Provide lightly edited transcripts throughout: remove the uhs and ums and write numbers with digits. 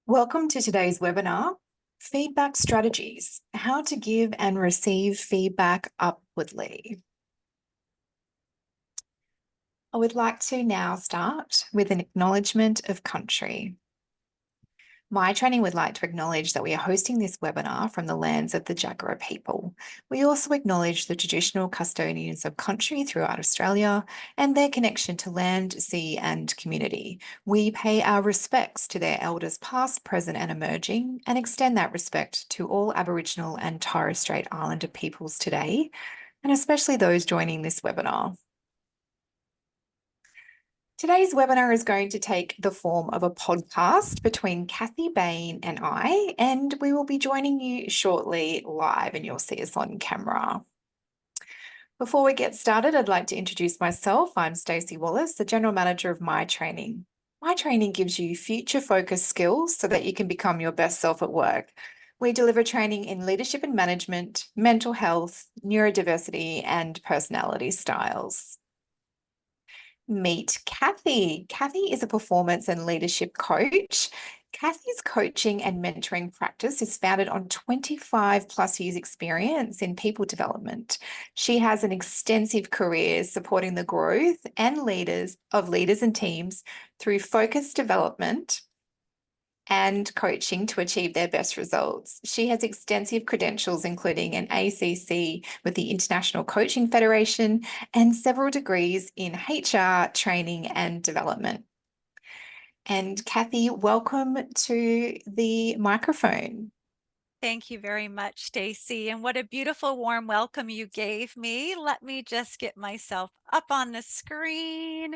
Welcome to today's webinar, Feedback Strategies, How to Give and Receive Feedback Upwardly. I would like to now start with an acknowledgement of country. My training would like to acknowledge that we are hosting this webinar from the lands of the Jagera people. We also acknowledge the traditional custodians of country throughout Australia and their connection to land, sea and community. We pay our respects to their elders past, present and emerging and extend that respect to all Aboriginal and Torres Strait Islander peoples today, and especially those joining this webinar. Today's webinar is going to take the form of a podcast between Kathy Bain and I, and we will be joining you shortly live and you'll see us on camera. Before we get started, I'd like to introduce myself. I'm Stacey Wallace, the General Manager of My Training. My Training gives you future-focused skills so that you can become your best self at work. We deliver training in leadership and management, mental health, neurodiversity, and personality styles. Meet Kathy. Kathy is a performance and leadership coach. Kathy's coaching and mentoring practice is founded on 25 plus years experience in people development. She has an extensive career supporting the growth and leaders and teams through focused development and coaching to achieve their best results. She has extensive credentials, including an ACC with the International Coaching Federation and several degrees in HR, training and development. And Kathy, welcome to the microphone. Thank you very much, Stacey. And what a beautiful, warm welcome you gave me. Let me just get myself up on the screen.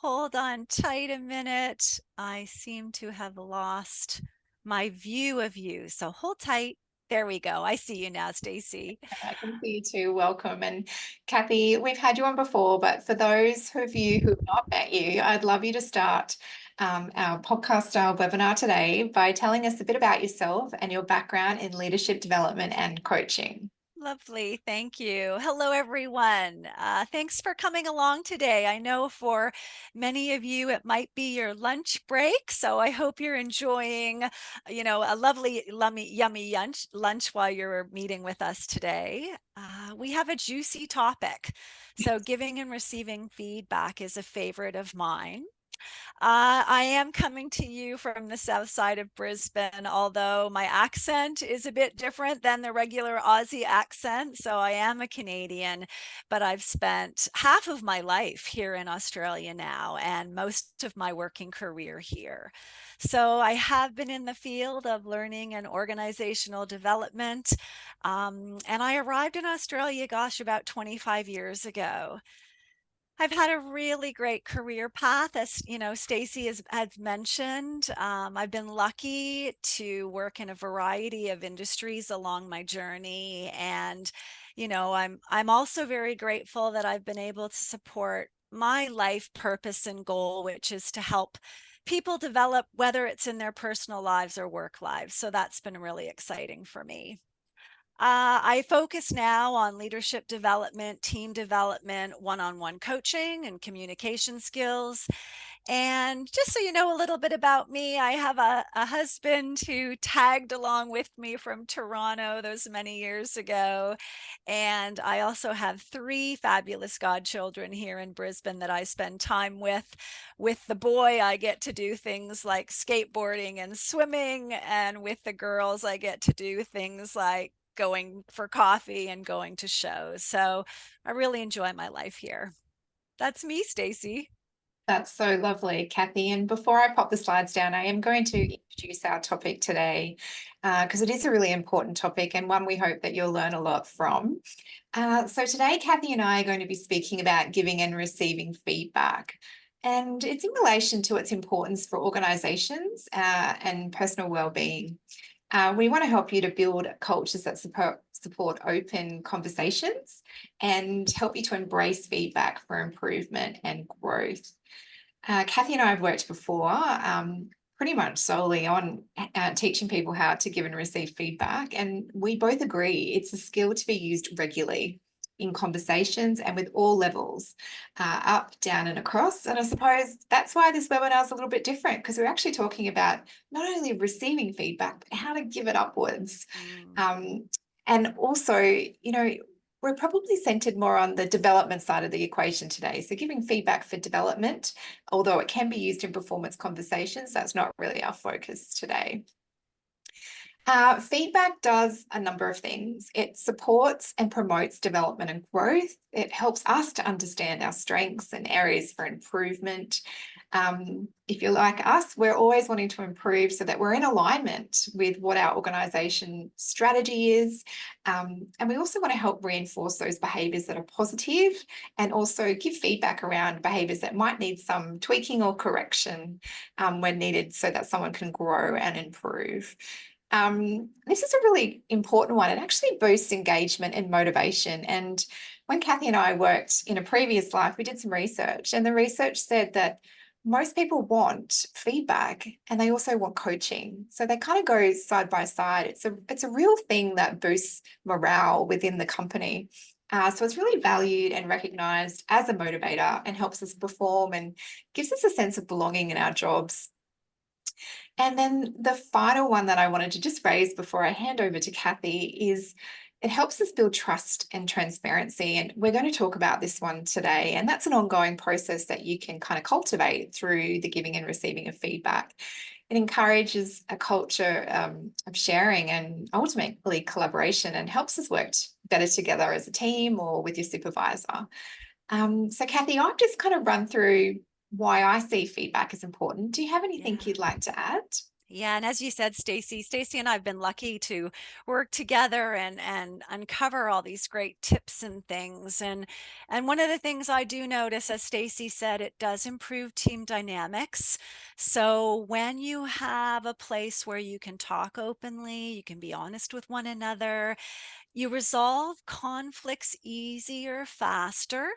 Hold on tight a minute. I seem to have lost my view of you. So hold tight. There we go. I see you now, Stacey. I can see you too. Welcome. And Kathy, we've had you on before, but for those of you who have not met you, I'd love you to start our podcast style webinar today by telling us a bit about yourself and your background in leadership development and coaching. Lovely. Thank you. Hello, everyone. Thanks for coming along today. I know for many of you, it might be your lunch break. So I hope you're enjoying, a lovely, yummy lunch while you're meeting with us today. We have a juicy topic. So giving and receiving feedback is a favorite of mine. I am coming to you from the south side of Brisbane, although my accent is a bit different than the regular Aussie accent. So I am a Canadian, but I've spent half of my life here in Australia now and most of my working career here. So I have been in the field of learning and organizational development. And I arrived in Australia, gosh, about 25 years ago. I've had a really great career path, as Stacey has mentioned. I've been lucky to work in a variety of industries along my journey, and I'm also very grateful that I've been able to support my life purpose and goal, which is to help people develop, whether it's in their personal lives or work lives. So that's been really exciting for me. I focus now on leadership development, team development, one-on-one coaching, and communication skills. And just so you know a little bit about me, I have a husband who tagged along with me from Toronto those many years ago. And I also have three fabulous godchildren here in Brisbane that I spend time with. With the boy, I get to do things like skateboarding and swimming. And with the girls, I get to do things like going for coffee and going to shows. So I really enjoy my life here. That's me, Stacey. That's so lovely, Kathy. And before I pop the slides down, I am going to introduce our topic today because it is a really important topic and one we hope that you'll learn a lot from. So today, Kathy and I are going to be speaking about giving and receiving feedback. And it's in relation to its importance for organisations and personal well-being. We want to help you to build cultures that support open conversations and help you to embrace feedback for improvement and growth. Kathy and I have worked before pretty much solely on teaching people how to give and receive feedback, and we both agree it's a skill to be used regularly. in conversations and with all levels, up, down, and across. And I suppose that's why this webinar is a little bit different, because we're actually talking about not only receiving feedback, but how to give it upwards. Mm. And also, we're probably centered more on the development side of the equation today. So giving feedback for development, although it can be used in performance conversations, that's not really our focus today. Feedback does a number of things. It supports and promotes development and growth. It helps us to understand our strengths and areas for improvement. If you're like us, we're always wanting to improve so that we're in alignment with what our organisation strategy is. And we also want to help reinforce those behaviours that are positive and also give feedback around behaviours that might need some tweaking or correction when needed so that someone can grow and improve. This is a really important one. It actually boosts engagement and motivation. And when Kathy and I worked in a previous life, we did some research, and the research said that most people want feedback and they also want coaching. So they kind of go side by side. It's a real thing that boosts morale within the company. So it's really valued and recognized as a motivator and helps us perform and gives us a sense of belonging in our jobs. And then the final one that I wanted to just raise before I hand over to Kathy is it helps us build trust and transparency. And we're going to talk about this one today. And that's an ongoing process that you can kind of cultivate through the giving and receiving of feedback. It encourages a culture of sharing and ultimately collaboration, and helps us work better together as a team or with your supervisor. So, Kathy, I've just kind of run through why I see feedback as important. Do you have anything Yeah. you'd like to add? Yeah, and as you said, Stacy and I have been lucky to work together and uncover all these great tips and things. And one of the things I do notice, as Stacy said, it does improve team dynamics. So when you have a place where you can talk openly, you can be honest with one another, you resolve conflicts easier, faster.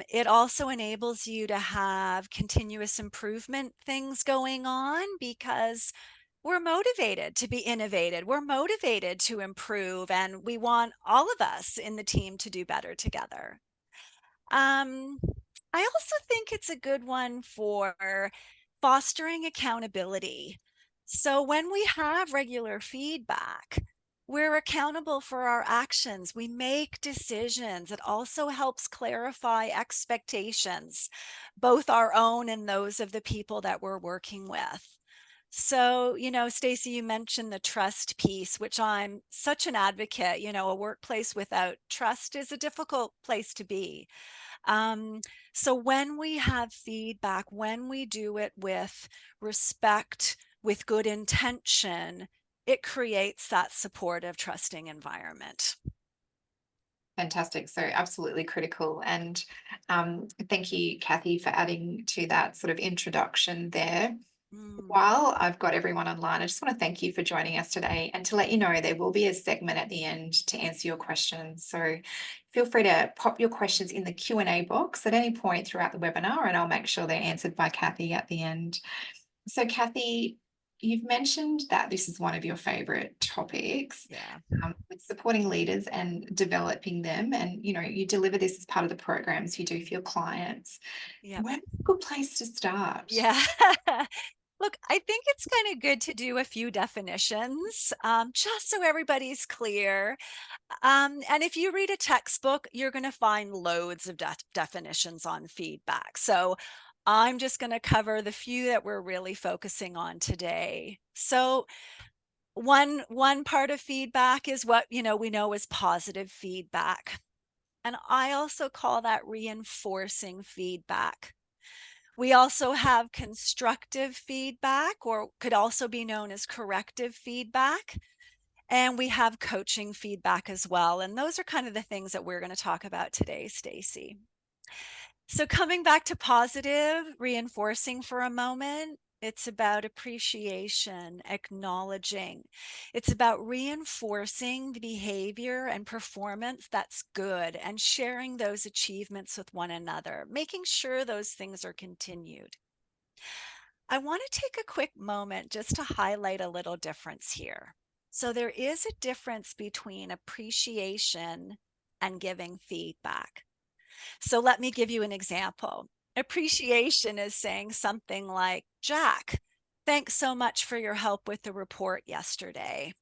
It also enables you to have continuous improvement things going on because we're motivated to be innovated. We're motivated to improve, and we want all of us in the team to do better together. Um, I also think it's a good one for fostering accountability. So when we have regular feedback, we're accountable for our actions. We make decisions. It also helps clarify expectations, both our own and those of the people that we're working with. So, Stacy, you mentioned the trust piece, which I'm such an advocate. A workplace without trust is a difficult place to be. Um, so when we have feedback, when we do it with respect, with good intention, it creates that supportive, trusting environment. Fantastic. So, absolutely critical. And thank you, Kathy, for adding to that sort of introduction there. Mm, While I've got everyone online, I just want to thank you for joining us today and to let you know there will be a segment at the end to answer your questions. So feel free to pop your questions in the Q&A box at any point throughout the webinar, and I'll make sure they're answered by Kathy at the end. So Kathy, you've mentioned that this is one of your favourite topics, yeah. with supporting leaders and developing them. And, you deliver this as part of the programs you do for your clients. Yep. Where's a good place to start? Yeah. Look, I think it's kind of good to do a few definitions, just so everybody's clear. And if you read a textbook, you're going to find loads of definitions on feedback. So I'm just going to cover the few that we're really focusing on today. So one part of feedback is what we know is positive feedback. And I also call that reinforcing feedback. We also have constructive feedback, or could also be known as corrective feedback. And we have coaching feedback as well. And those are kind of the things that we're going to talk about today, Stacy. So coming back to positive reinforcing for a moment, it's about appreciation, acknowledging. It's about reinforcing the behavior and performance that's good and sharing those achievements with one another, making sure those things are continued. I want to take a quick moment just to highlight a little difference here. So there is a difference between appreciation and giving feedback. So let me give you an example. Appreciation is saying something like, Jack, thanks so much for your help with the report yesterday.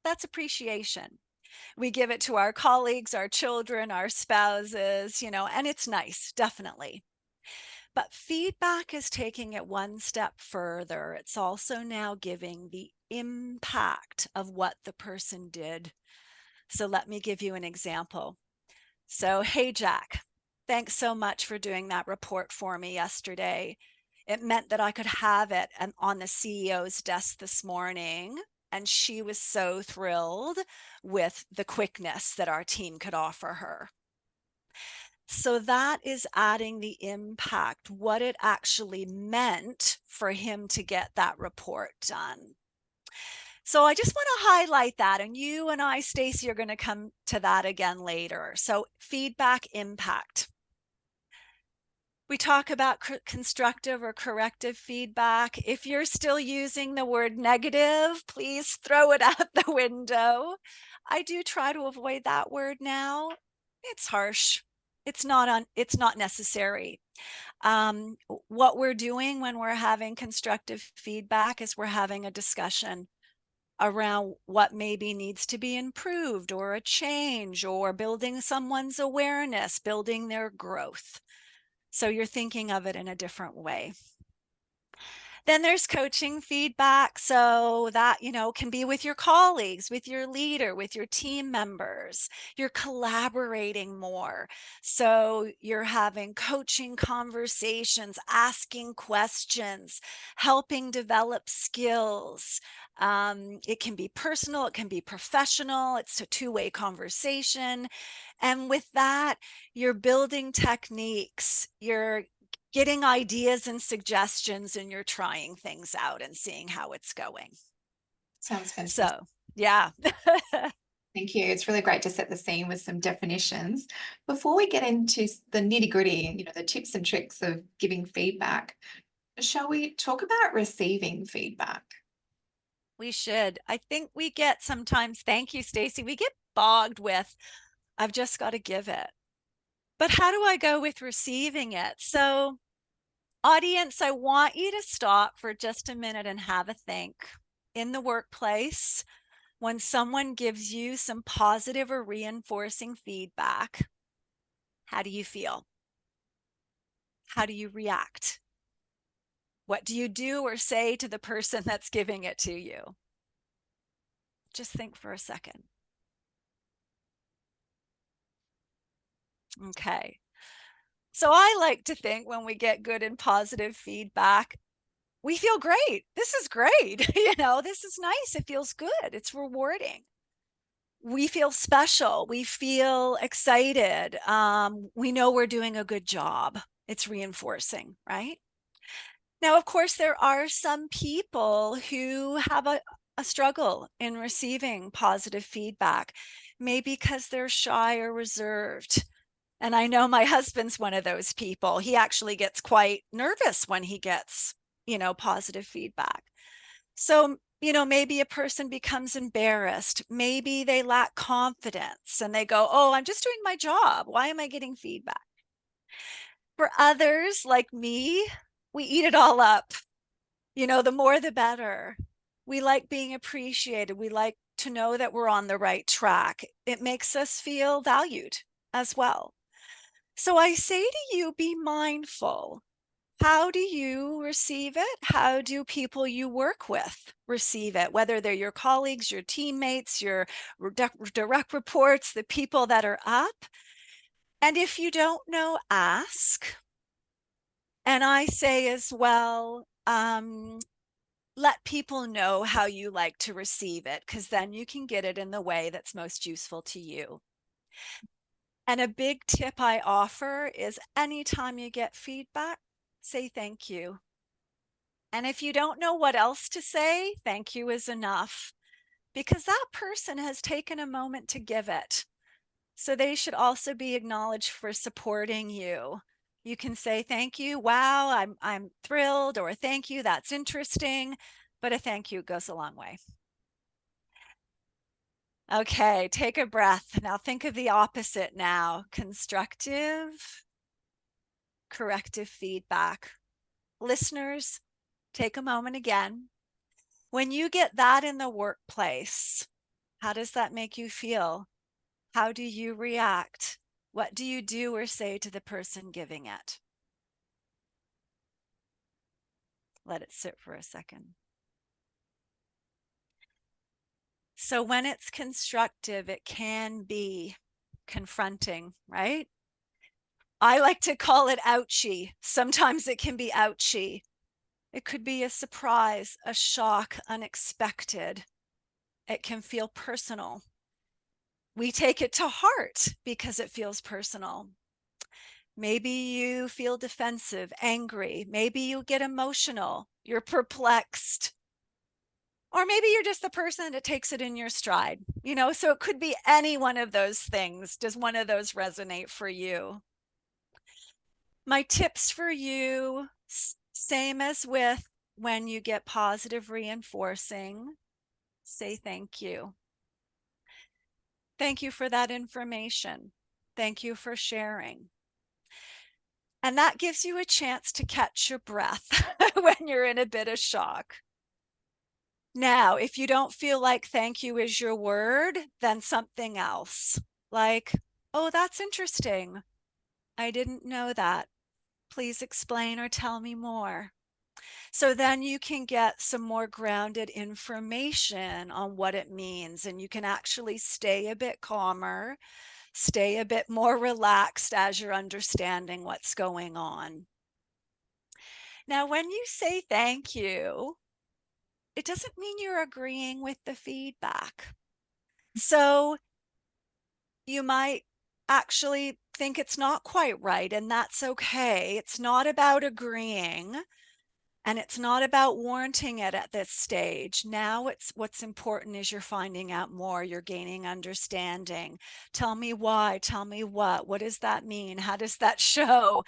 That's appreciation. We give it to our colleagues, our children, our spouses, and it's nice, definitely. But feedback is taking it one step further. It's also now giving the impact of what the person did. So let me give you an example. So, hey, Jack, thanks so much for doing that report for me yesterday. It meant that I could have it on the CEO's desk this morning. And she was so thrilled with the quickness that our team could offer her. So that is adding the impact, what it actually meant for him to get that report done. So I just want to highlight that. And you and I, Stacy, are going to come to that again later. So feedback impact. We talk about constructive or corrective feedback. If you're still using the word negative, please throw it out the window. I do try to avoid that word now. It's harsh. It's not necessary. What we're doing when we're having constructive feedback is we're having a discussion around what maybe needs to be improved or a change or building someone's awareness, building their growth. So you're thinking of it in a different way. Then there's coaching feedback. So that, can be with your colleagues, with your leader, with your team members. You're collaborating more. So you're having coaching conversations, asking questions, helping develop skills. It can be personal, it can be professional. It's a two-way conversation. And with that, you're building techniques. You're getting ideas and suggestions, and you're trying things out and seeing how it's going. Sounds fantastic. So, yeah. Thank you. It's really great to set the scene with some definitions. Before we get into the nitty-gritty, the tips and tricks of giving feedback, shall we talk about receiving feedback? We should. I think we get sometimes, thank you, Stacy, we get bogged with, I've just got to give it. But how do I go with receiving it? So, audience, I want you to stop for just a minute and have a think. In the workplace, when someone gives you some positive or reinforcing feedback, how do you feel? How do you react? What do you do or say to the person that's giving it to you? Just think for a second. Okay. So I like to think when we get good and positive feedback, we feel great. This is great. This is nice. It feels good. It's rewarding. We feel special. We feel excited. We know we're doing a good job. It's reinforcing, right? Now, of course, there are some people who have a struggle in receiving positive feedback, maybe because they're shy or reserved. And I know my husband's one of those people. He actually gets quite nervous when he gets, positive feedback. So, maybe a person becomes embarrassed. Maybe they lack confidence and they go, oh, I'm just doing my job. Why am I getting feedback? For others like me, we eat it all up. The more the better. We like being appreciated. We like to know that we're on the right track. It makes us feel valued as well. So I say to you, be mindful. How do you receive it? How do people you work with receive it? Whether they're your colleagues, your teammates, your direct reports, the people that are up. And if you don't know, ask. And I say as well, let people know how you like to receive it, because then you can get it in the way that's most useful to you. And a big tip I offer is anytime you get feedback, say thank you. And if you don't know what else to say, thank you is enough, because that person has taken a moment to give it. So they should also be acknowledged for supporting you. You can say thank you, wow, I'm thrilled, or thank you, that's interesting, but a thank you goes a long way. Okay, take a breath. Now think of the opposite now. Constructive, corrective feedback. Listeners, take a moment again. When you get that in the workplace, how does that make you feel? How do you react? What do you do or say to the person giving it? Let it sit for a second. So when it's constructive, it can be confronting, right? I like to call it ouchy. Sometimes it can be ouchy. It could be a surprise, a shock, unexpected. It can feel personal. We take it to heart because it feels personal. Maybe you feel defensive, angry. Maybe you get emotional. You're perplexed. Or maybe you're just the person that takes it in your stride, so it could be any one of those things. Does one of those resonate for you? My tips for you, same as with when you get positive reinforcing, say thank you. Thank you for that information. Thank you for sharing. And that gives you a chance to catch your breath when you're in a bit of shock. Now, if you don't feel like thank you is your word, then something else. Like, oh, that's interesting. I didn't know that. Please explain or tell me more. So then you can get some more grounded information on what it means, and you can actually stay a bit calmer, stay a bit more relaxed as you're understanding what's going on. Now, when you say thank you, it doesn't mean you're agreeing with the feedback. So you might actually think it's not quite right, and that's okay. It's not about agreeing. And it's not about warranting it at this stage. Now it's what's important is you're finding out more, you're gaining understanding. Tell me why, tell me what does that mean? How does that show?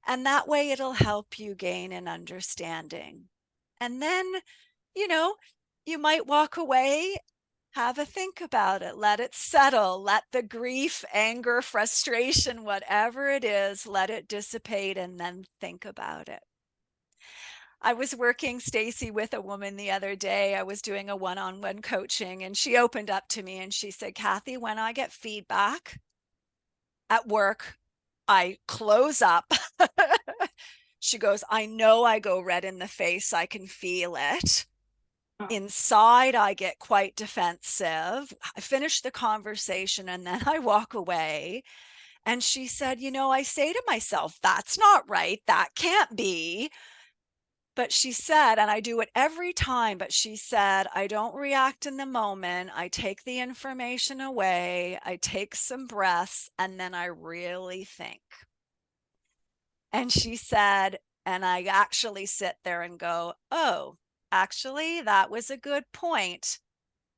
And that way it'll help you gain an understanding. And then, you know, you might walk away, have a think about it, let it settle, let the grief, anger, frustration, whatever it is, let it dissipate, and then think about it. I was working, Stacy, with a woman the other day. I was doing a one-on-one coaching, and she opened up to me and she said, Kathy, when I get feedback at work, I close up. She goes, I know I go red in the face. I can feel it. Inside, I get quite defensive. I finish the conversation and then I walk away. And she said, I say to myself, that's not right. That can't be. But she said, and I do it every time, but she said, I don't react in the moment. I take the information away, I take some breaths, and then I really think. And she said, and I actually sit there and go, oh, actually, that was a good point.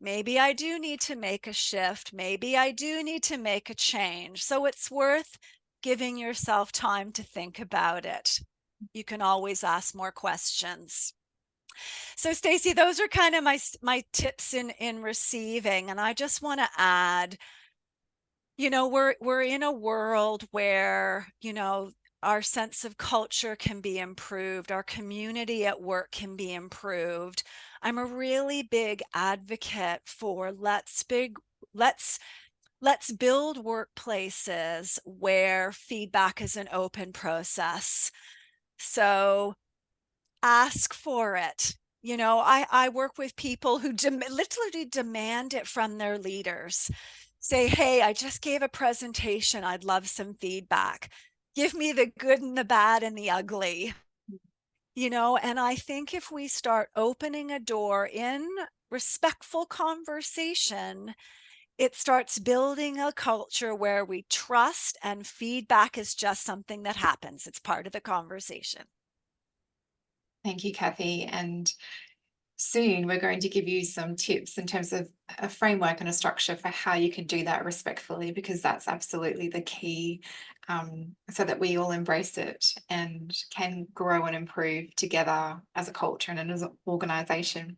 Maybe I do need to make a shift. Maybe I do need to make a change. So it's worth giving yourself time to think about it. You can always ask more questions. So Stacy, those are kind of my tips in receiving, and I just want to add, we're in a world where, our sense of culture can be improved, our community at work can be improved. I'm a really big advocate for let's let's build workplaces where feedback is an open process. So ask for it. I work with people who literally demand it from their leaders. Say, hey, I just gave a presentation. I'd love some feedback. Give me the good and the bad and the ugly. And I think if we start opening a door in respectful conversation, it starts building a culture where we trust and feedback is just something that happens. It's part of the conversation. Thank you, Kathy. And soon we're going to give you some tips in terms of a framework and a structure for how you can do that respectfully, because that's absolutely the key, so that we all embrace it and can grow and improve together as a culture and as an organization.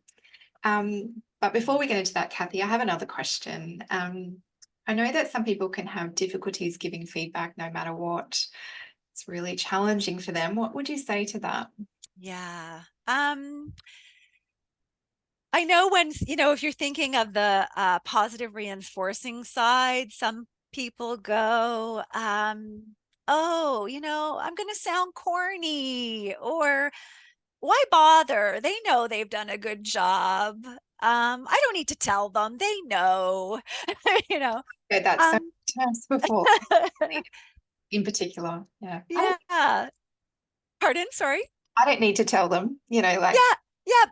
But before we get into that, Kathy, I have another question. I know that some people can have difficulties giving feedback no matter what. It's really challenging for them. What would you say to that? Yeah. I know when, if you're thinking of the positive reinforcing side, some people go, oh, I'm going to sound corny, or why bother? They know they've done a good job. I don't need to tell them. They know, you know. Heard that so Um, many times before, in particular. Yeah. yeah. Pardon, sorry. I don't need to tell them, like, Yeah, yeah,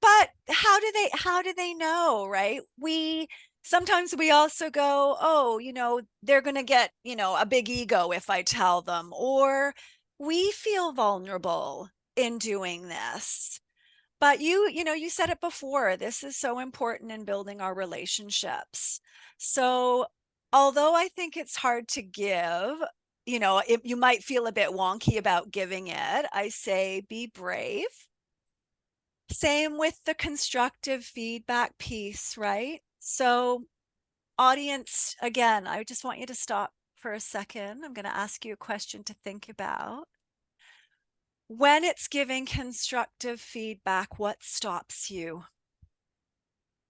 but how do they know, right? We sometimes we also go, oh, they're going to get, a big ego if I tell them, or we feel vulnerable in doing this. But you said it before, this is so important in building our relationships. So, although I think it's hard to give, you might feel a bit wonky about giving it, I say be brave. Same with the constructive feedback piece, right? So, audience, again, I just want you to stop for a second. I'm going to ask you a question to think about. When it's giving constructive feedback, what stops you?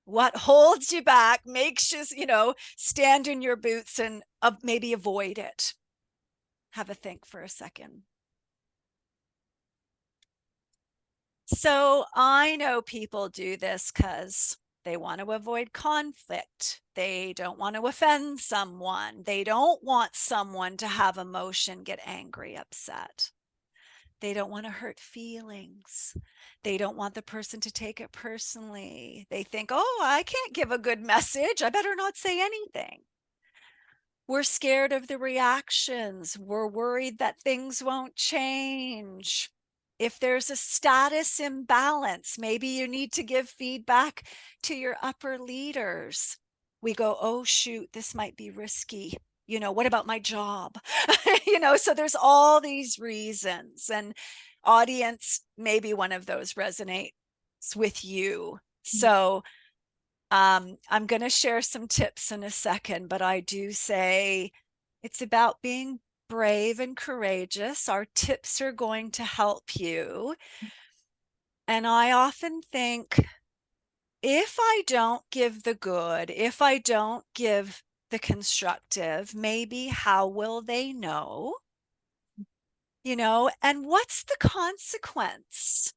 What holds you back, makes you, stand in your boots and maybe avoid it? Have a think for a second. So I know people do this because they want to avoid conflict. They don't want to offend someone. They don't want someone to have emotion, get angry, upset. They don't want to hurt feelings. They don't want the person to take it personally. They think, oh, I can't give a good message. I better not say anything. We're scared of the reactions. We're worried that things won't change. If there's a status imbalance, maybe you need to give feedback to your upper leaders. We go, oh, shoot, this might be risky. What about my job? So there's all these reasons. And audience, maybe one of those resonates with you. So I'm going to share some tips in a second, but I do say it's about being brave and courageous. Our tips are going to help you. And I often think if I don't give the good, if I don't give the constructive, maybe how will they know? And what's the consequence?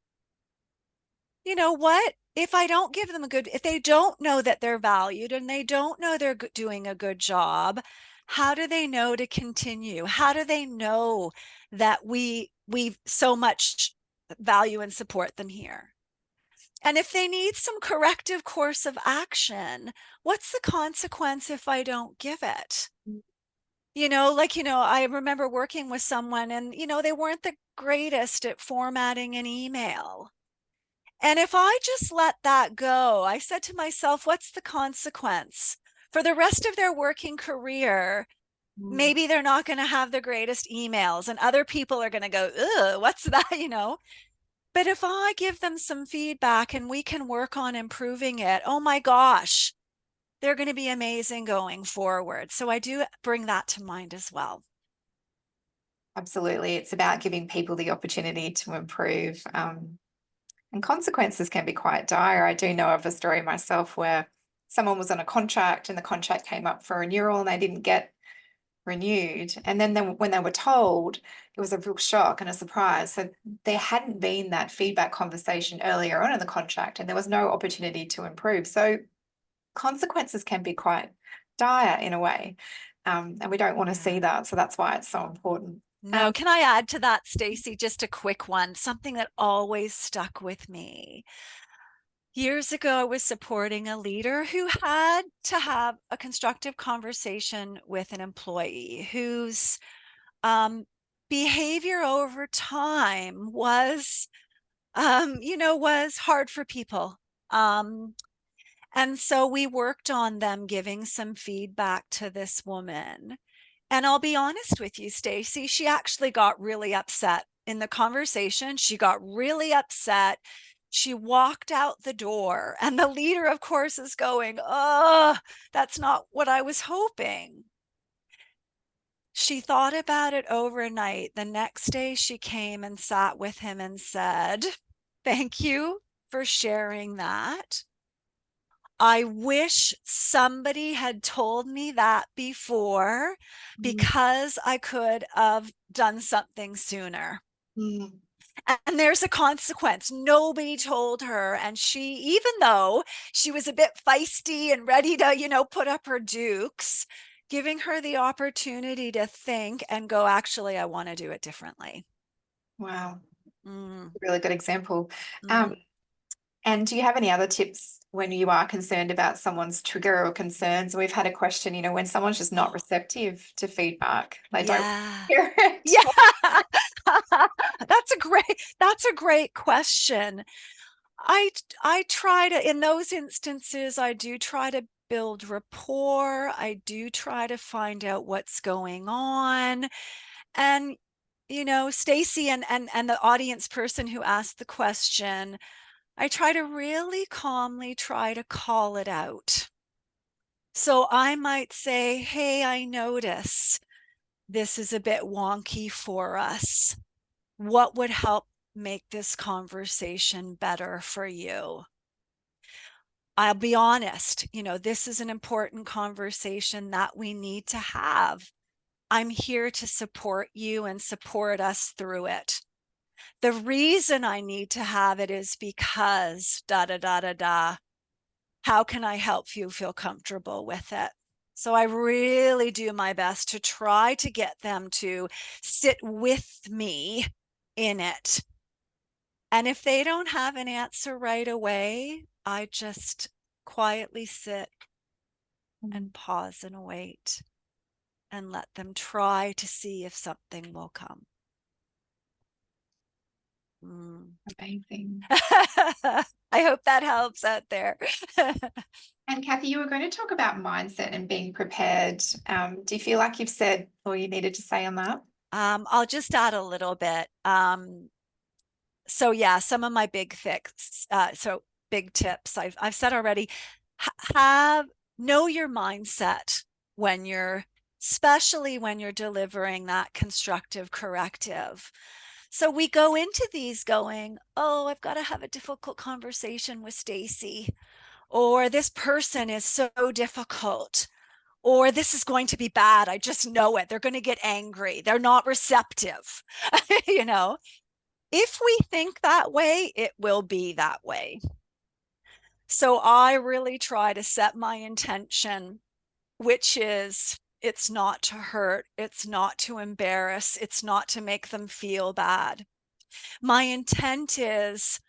What if I don't give them if they don't know that they're valued and they don't know they're doing a good job, how do they know to continue? How do they know that we so much value and support them here? And if they need some corrective course of action, what's the consequence if I don't give it? I remember working with someone and, they weren't the greatest at formatting an email. And if I just let that go, I said to myself, what's the consequence? For the rest of their working career, mm, maybe they're not going to have the greatest emails, and other people are going to go, ugh, what's that? But if I give them some feedback and we can work on improving it, oh my gosh, they're going to be amazing going forward. So I do bring that to mind as well. absolutely. It's about giving people the opportunity to improve. And consequences can be quite dire. I do know of a story myself where someone was on a contract and the contract came up for renewal and they didn't get renewed. And then when they were told, it was a real shock and a surprise. So there hadn't been that feedback conversation earlier on in the contract and there was no opportunity to improve. So consequences can be quite dire in a way. And we don't want to see Yeah. that. So that's why it's so important. No, can I add to that, Stacey, just a quick one, something that always stuck with me. Years ago, I was supporting a leader who had to have a constructive conversation with an employee whose um, behavior over time was hard for people. Um, and so we worked on them giving some feedback to this woman. And I'll be honest with you, Stacey, she actually got really upset in the conversation. She got really upset. She walked out the door, and the leader, of course, is going, oh, that's not what I was hoping. She thought about it overnight. The next day, she came and sat with him and said, thank you for sharing that. I wish somebody had told me that before, Mm. because I could have done something sooner. Mm. And there's a consequence. Nobody told her. And she, even though she was a bit feisty and ready to, put up her dukes, giving her the opportunity to think and go, actually, I want to do it differently. Wow, Mm, really good example. mm. Um, and do you have any other tips when you are concerned about someone's trigger or concerns? We've had a question, when someone's just not receptive to feedback, they don't Yeah. hear it. Yeah. That's a great question. I I try to, in those instances, I do try to build rapport. I do try to find out what's going on. And Stacy and the audience person who asked the question, I try to really calmly try to call it out. So I might say, "Hey, I notice this is a bit wonky for us. What would help make this conversation better for you?" I'll be honest, this is an important conversation that we need to have. I'm here to support you and support us through it. The reason I need to have it is because da da da da da. How can I help you feel comfortable with it? So I really do my best to try to get them to sit with me in it. And if they don't have an answer right away, I just quietly sit and pause and wait and let them try to see if something will come. Mm. Amazing. I hope that helps out there. And Kathy, you were going to talk about mindset and being prepared. Do you feel like you've said all you needed to say on that? I'll just add a little bit. So yeah, some of my big tips I've said already. Have know your mindset when you're, especially when you're delivering that constructive corrective. So we go into these going, oh, I've got to have a difficult conversation with Stacy, or this person is so difficult, or this is going to be bad. I just know it. They're going to get angry. They're not receptive. you know, if we think that way, it will be that way. So I really try to set my intention, which is it's not to hurt, it's not to embarrass, it's not to make them feel bad. My intent is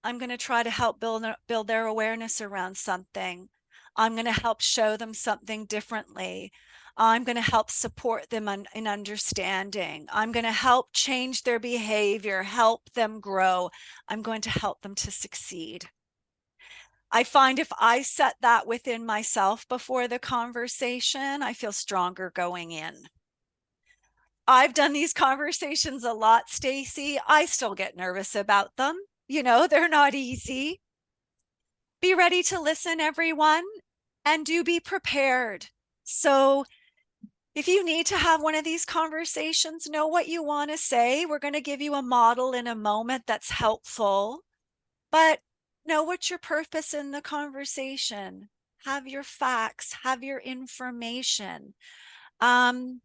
I'm going to try to help build their awareness around something. I'm going to help show them something differently. I'm going to help support them in understanding. I'm going to help change their behavior, help them grow. I'm going to help them to succeed. I find if I set that within myself before the conversation, I feel stronger going in. I've done these conversations a lot, Stacy. I still get nervous about them. They're not easy. Be ready to listen, everyone, and do be prepared. So, if you need to have one of these conversations, know what you want to say. We're going to give you a model in a moment that's helpful, but know what's your purpose in the conversation. Have your facts, have your information. Um,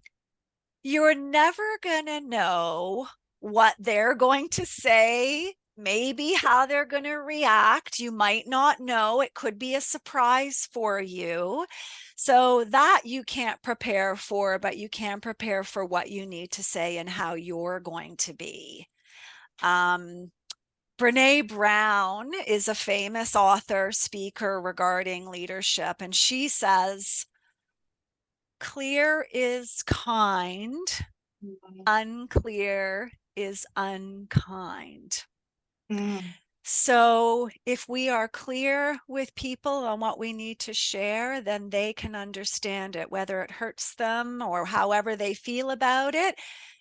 you're never going to know what they're going to say, maybe how they're going to react. You might not know. It could be a surprise for you. So that you can't prepare for, but you can prepare for what you need to say and how you're going to be. Brene Brown is a famous author, speaker regarding leadership, and she says, clear is kind, unclear is unkind. Mm. So if we are clear with people on what we need to share, then they can understand it, whether it hurts them or however they feel about it.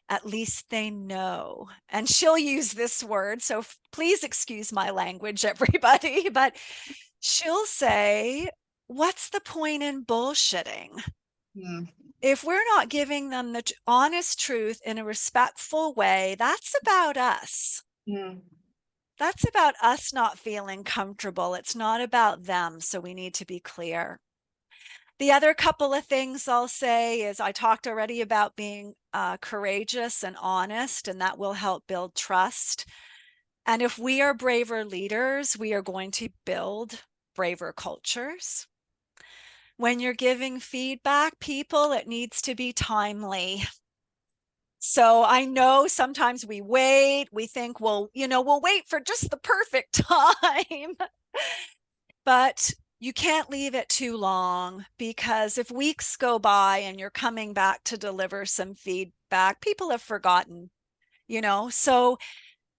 At least they know. And she'll use this word, so please excuse my language, everybody, but she'll say, what's the point in bullshitting? Mm, If we're not giving them the honest truth in a respectful way, that's about us. mm, That's about us not feeling comfortable. It's not about them. So we need to be clear. The other couple of things I'll say is I talked already about being courageous and honest, and that will help build trust. And if we are braver leaders, we are going to build braver cultures. When you're giving feedback, people, it needs to be timely. So I know sometimes we wait, we think, well, we'll wait for just the perfect time. But you can't leave it too long, because if weeks go by and you're coming back to deliver some feedback, people have forgotten. So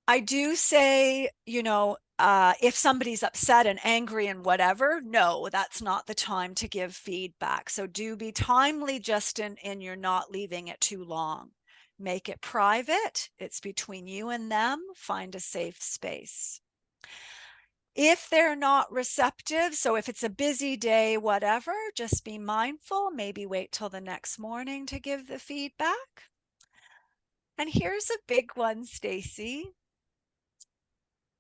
I do say, if somebody's upset and angry and whatever, no, that's not the time to give feedback. So do be timely, just in you're not leaving it too long. Make it private. It's between you and them. Find a safe space. If they're not receptive, so if it's a busy day, whatever, just be mindful. Maybe wait till the next morning to give the feedback. And here's a big one, Stacy.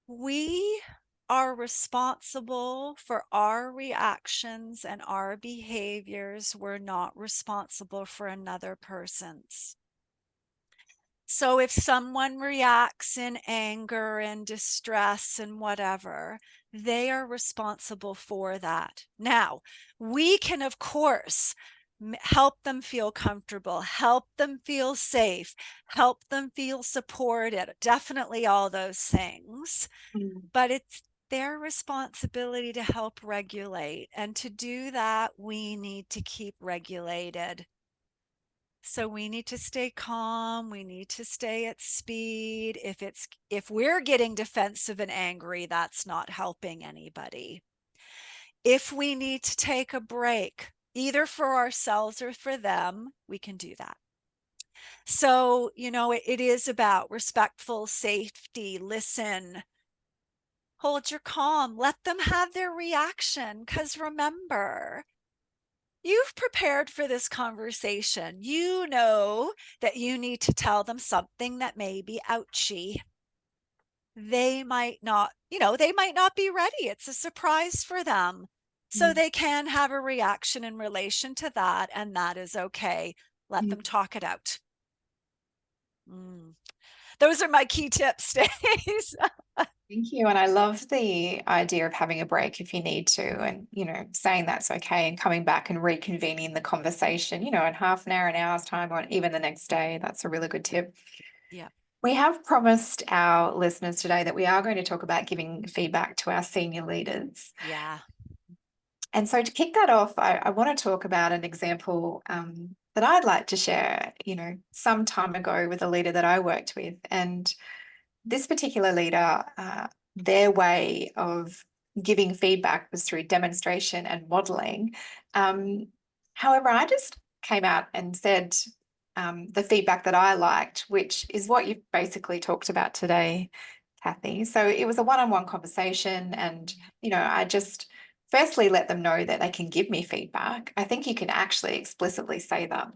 We are responsible for our reactions and our behaviors. We're not responsible for another person's. So if someone reacts in anger and distress and whatever, they are responsible for that. Now, we can, of course, help them feel comfortable, help them feel safe, help them feel supported, definitely all those things. mm, But it's their responsibility to help regulate. And to do that, we need to keep regulated. So we need to stay calm. We need to stay at speed. If we're getting defensive and angry, that's not helping anybody. If we need to take a break, either for ourselves or for them, we can do that. So, it is about respectful safety. Listen, hold your calm, let them have their reaction. Because remember, you've prepared for this conversation. You know that you need to tell them something that may be ouchy. They might not be ready. It's a surprise for them. So mm, they can have a reaction in relation to that, and that is okay. Let mm. them talk it out. Mm. Those are my key tips, Stace. Thank you. And I love the idea of having a break if you need to, and, saying that's okay and coming back and reconvening the conversation, in half an hour, an hour's time, or even the next day. That's a really good tip. Yeah. We have promised our listeners today that we are going to talk about giving feedback to our senior leaders. Yeah. And so to kick that off, I want to talk about an example that I'd like to share, some time ago with a leader that I worked with. And this particular leader, their way of giving feedback was through demonstration and modeling. However, I just came out and said the feedback that I liked, which is what you've basically talked about today, Kathy. So it was a one-on-one conversation, and I just firstly let them know that they can give me feedback. I think you can actually explicitly say that.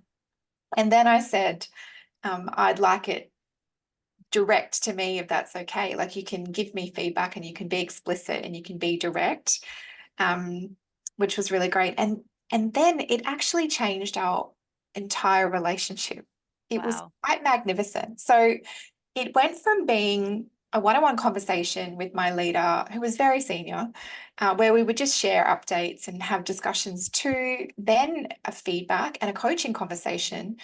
And then I said, I'd like it direct to me if that's okay. Like, you can give me feedback and you can be explicit and you can be direct, um, which was really great. And then it actually changed our entire relationship. It was Wow. quite magnificent. So it went from being a one-on-one conversation with my leader, who was very senior, where we would just share updates and have discussions, to then a feedback and a coaching conversation,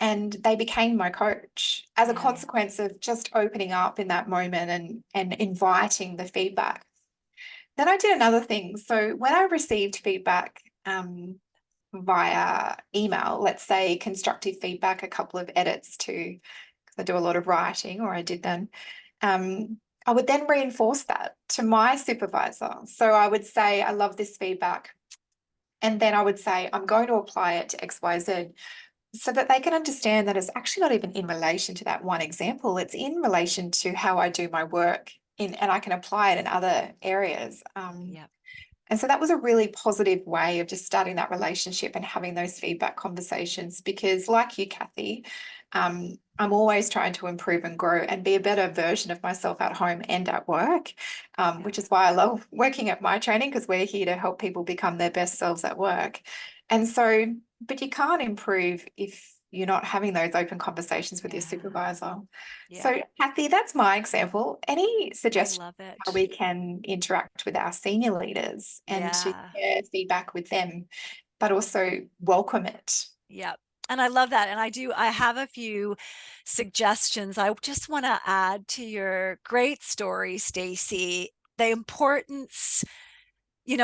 and they became my coach as a Yeah. consequence of just opening up in that moment and inviting the feedback. Then I did another thing. So when I received feedback via email, let's say constructive feedback, a couple of edits to, because I do a lot of writing, or I did then, I would then reinforce that to my supervisor. So I would say, I love this feedback. And then I would say, I'm going to apply it to XYZ. so that they can understand that it's actually not even in relation to that one example. It's in relation to how I do my work and I can apply it in other areas. Yep. And so that was a really positive way of just starting that relationship and having those feedback conversations. Because, like you, Kathy, I'm always trying to improve and grow and be a better version of myself at home and at work, Yeah. which is why I love working at my training because we're here to help people become their best selves at work. And so, but you can't improve if you're not having those open conversations with your Yeah. supervisor. Yeah. So, Kathy, that's my example. Any I suggestions love how it. we can interact with our senior leaders and to Yeah. share feedback with them, but also welcome it? Yep. And I love that. And I have a few suggestions. I just want to add to your great story, Stacy, the importance,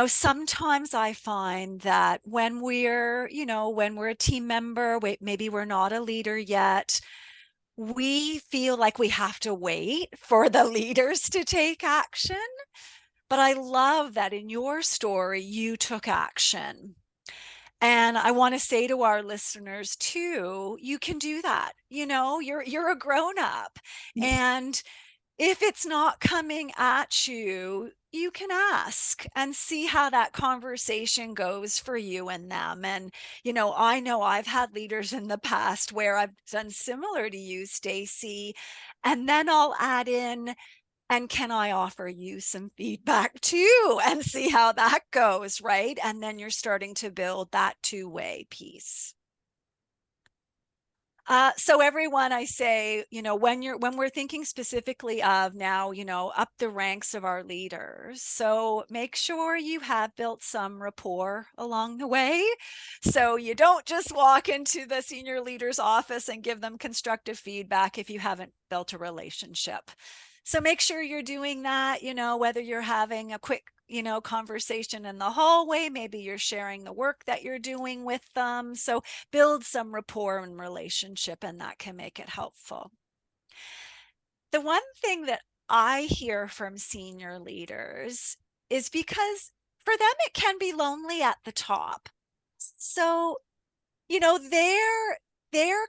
sometimes I find that when we're a team member, maybe we're not a leader yet, we feel like we have to wait for the leaders to take action. But I love that in your story, you took action. And I want to say to our listeners too, you can do that. You're a grown up. Yeah. And if it's not coming at you, you can ask and see how that conversation goes for you and them. And, I know I've had leaders in the past where I've done similar to you, Stacy. And then I'll add in, and can I offer you some feedback too and see how that goes, right? And then you're starting to build that two-way piece. So everyone, I say, when we're thinking specifically of now, up the ranks of our leaders, so make sure you have built some rapport along the way. So you don't just walk into the senior leader's office and give them constructive feedback if you haven't built a relationship. So make sure you're doing that, whether you're having a quick conversation in the hallway, maybe you're sharing the work that you're doing with them. So build some rapport and relationship, and that can make it helpful. The one thing that I hear from senior leaders is because for them it can be lonely at the top. So, you know, their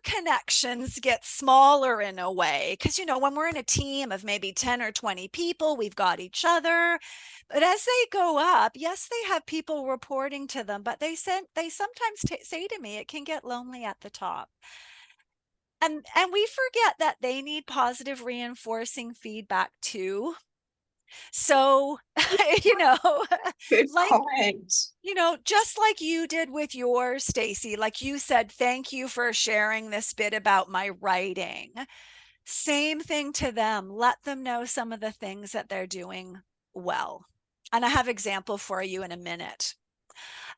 connections get smaller in a way because when we're in a team of maybe 10 or 20 people, we've got each other. But as they go up, yes, they have people reporting to them, but they sometimes say to me it can get lonely at the top. And we forget that they need positive reinforcing feedback too. So, you know, Good like point. just like you did with yours, Stacy, like you said, thank you for sharing this bit about my writing. Same thing to them. Let them know some of the things that they're doing well. And I have example for you in a minute.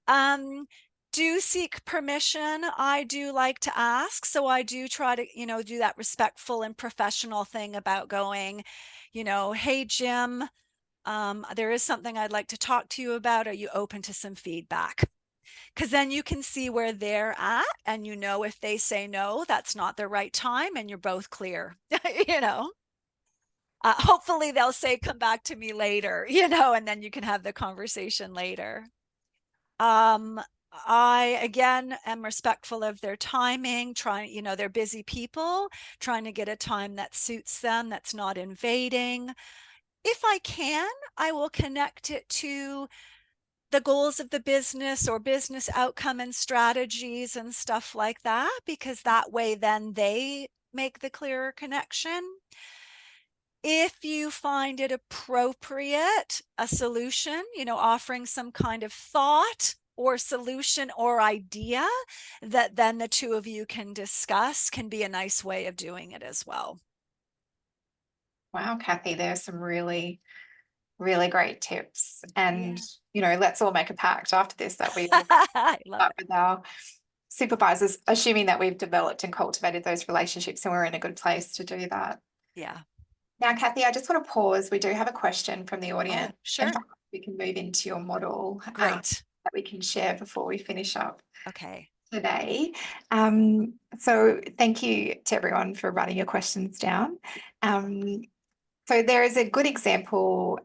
Um, do seek permission. I do like to ask. So I do try to, do that respectful and professional thing about going, hey, Jim, there is something I'd like to talk to you about. Are you open to some feedback? Because then you can see where they're at, and if they say no, that's not the right time, and you're both clear. you know, hopefully they'll say, come back to me later, and then you can have the conversation later. Um, I again am respectful of their timing, trying, they're busy people, trying to get a time that suits them, that's not invading. If I can, I will connect it to the goals of the business or business outcome and strategies and stuff like that, because that way then they make the clearer connection. If you find it appropriate, a solution, offering some kind of thought or solution or idea that then the two of you can discuss can be a nice way of doing it as well. Wow, Kathy, there's some really, really great tips. And, Yeah. let's all make a pact after this that we will I love start it. with our supervisors, assuming that we've developed and cultivated those relationships and we're in a good place to do that. Yeah. Now, Kathy, I just want to pause. We do have a question from the audience, Oh, and sure. perhaps we can move into your model Great. that we can share before we finish up Okay. today. So thank you to everyone for writing your questions down. So there is a good example,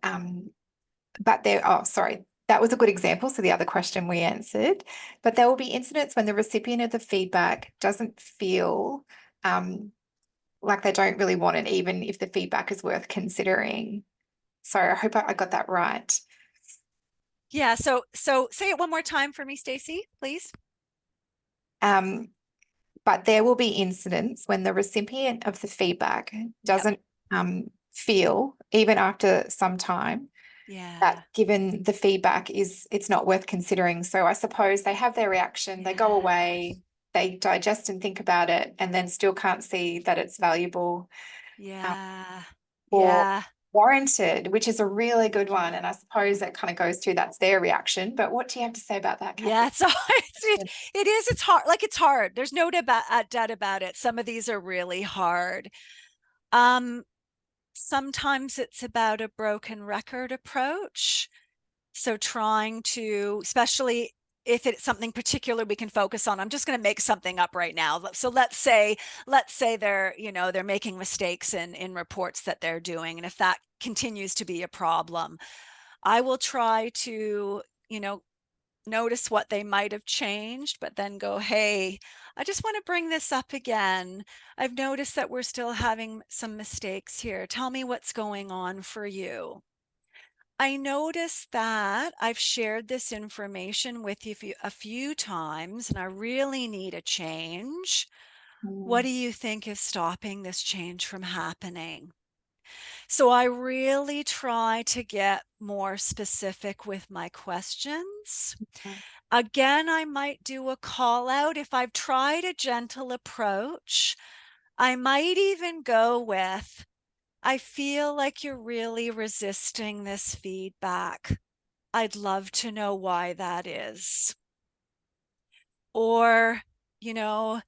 but there, oh, sorry. that was a good example. So the other question we answered, but there will be incidents when the recipient of the feedback doesn't feel like they don't really want it, even if the feedback is worth considering. So I hope I got that right. Yeah. So say it one more time for me, Stacey, please. Um, but there will be incidents when the recipient of the feedback Yep. doesn't feel, even after some time, that Yeah. given the feedback is it's not worth considering. So I suppose they have their reaction, they go Yeah. away, they digest and think about it, and then still can't see that it's valuable um, Yeah. or Yeah. warranted, which is a really good one. And I suppose that kind of goes to that's their reaction. But what do you have to say about that, Yeah. Kathy? So it is. It's hard. Like it's hard. There's no doubt about it. Some of these are really hard. Um, Sometimes it's about a broken record approach. So trying to, especially if it's something particular we can focus on, I'm just going to make something up right now. So let's say they're, they're making mistakes in reports that they're doing. And if that continues to be a problem, I will try to, notice what they might have changed, but then go, hey, I just want to bring this up again. I've noticed that we're still having some mistakes here. Tell me what's going on for you. I noticed that I've shared this information with you a few times and I really need a change. What Mm, do you think is stopping this change from happening? So I really try to get more specific with my questions. mm, Again, I might do a call out. If I've tried a gentle approach, I might even go with, I feel like you're really resisting this feedback. I'd love to know why that is. Or, you know,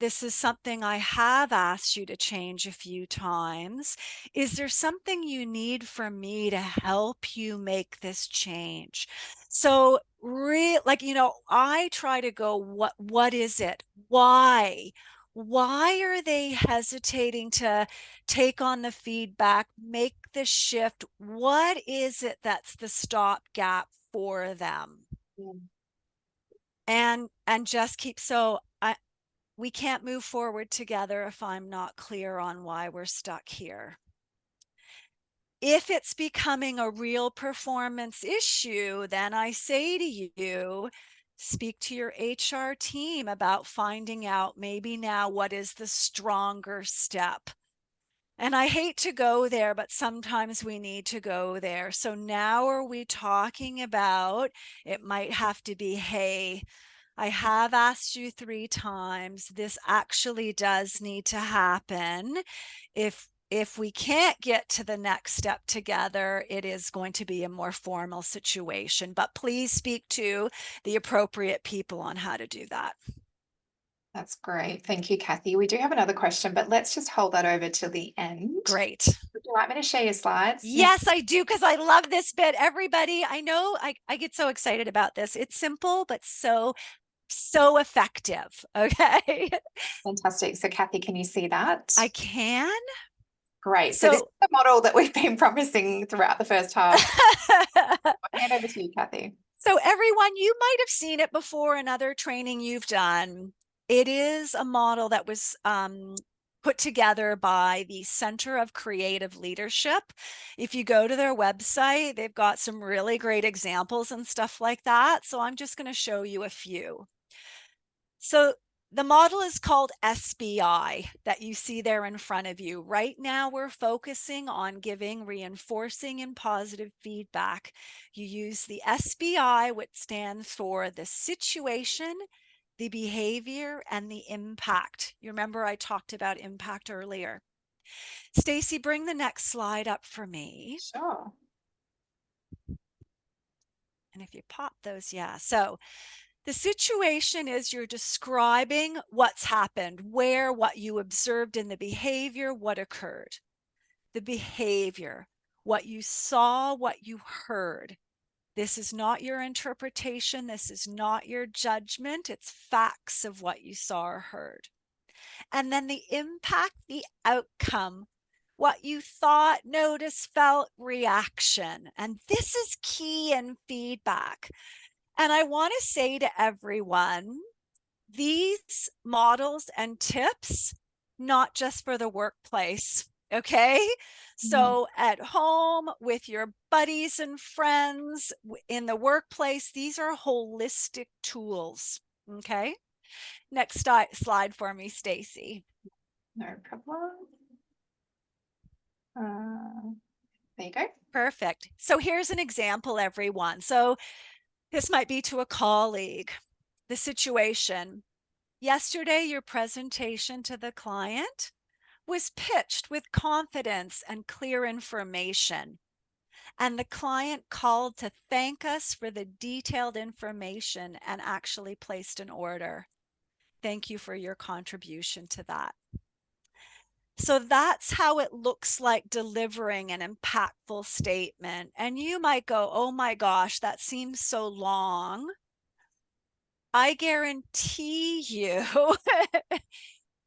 this is something I have asked you to change a few times. Is there something you need from me to help you make this change? So, like, I try to go, what is it? Why? Why are they hesitating to take on the feedback, make the shift? What is it that's the stopgap for them? mm. And just keep so I we can't move forward together if I'm not clear on why we're stuck here. If it's becoming a real performance issue, then I say to you, speak to your HR team about finding out maybe now what is the stronger step. And I hate to go there, but sometimes we need to go there. So now are we talking about it might have to be, hey, I have asked you 3 times. This actually does need to happen. If we can't get to the next step together, it is going to be a more formal situation. But please speak to the appropriate people on how to do that. That's great. Thank you, Kathy. We do have another question, but let's just hold that over till the end. Great. Would you like me to share your slides now? Yes, I do, because I love this bit. Everybody, I know I get so excited about this. It's simple, but so effective. Okay. Fantastic. So, Kathy, can you see that? I can. Great. So, this is So the model that we've been promising throughout the first half. I'll hand over to you, Kathy. So, everyone, you might have seen it before in other training you've done. It is a model that was put together by the Center of Creative Leadership. If you go to their website, they've got some really great examples and stuff like that. So, I'm just going to show you a few. So, the model is called SBI that you see there in front of you. Right now, we're focusing on giving reinforcing and positive feedback. You use the SBI, which stands for the situation, the behavior, and the impact. You remember I talked about impact earlier. Stacey, bring the next slide up for me. Sure. And if you pop those, yeah. So the situation is you're describing what's happened, where, what you observed in the behavior, what occurred. The behavior, what you saw, what you heard. This is not your interpretation. This is not your judgment. It's facts of what you saw or heard. And then the impact, the outcome. what you thought, noticed, felt, reaction. And this is key in feedback. And I want to say to everyone, these models and tips, not just for the workplace, okay? Mhm. So at home, with your buddies and friends, in the workplace, these are holistic tools, okay? Next slide for me, Stacy. No problem. There you go. Perfect. So here's an example, everyone. So this might be to a colleague. The situation: yesterday, your presentation to the client was pitched with confidence and clear information. And the client called to thank us for the detailed information and actually placed an order. Thank you for your contribution to that. So that's how it looks like delivering an impactful statement. And you might go, oh my gosh, that seems so long. I guarantee you,